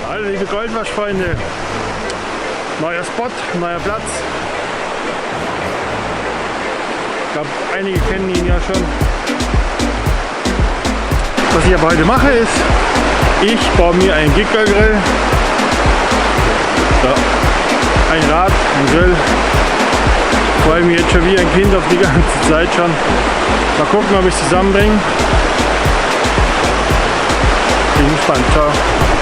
Hallo liebe Goldwaschfreunde, neuer Spot, neuer Platz. Ich glaube, einige kennen ihn ja schon. Was ich aber heute mache ist, ich baue mir einen Drehgrill. So, ein Rad, ein Grill. Ich freue mich jetzt schon wie ein Kind auf die ganze Zeit schon. Mal gucken, ob ich es zusammenbringe. Bin gespannt. Ciao.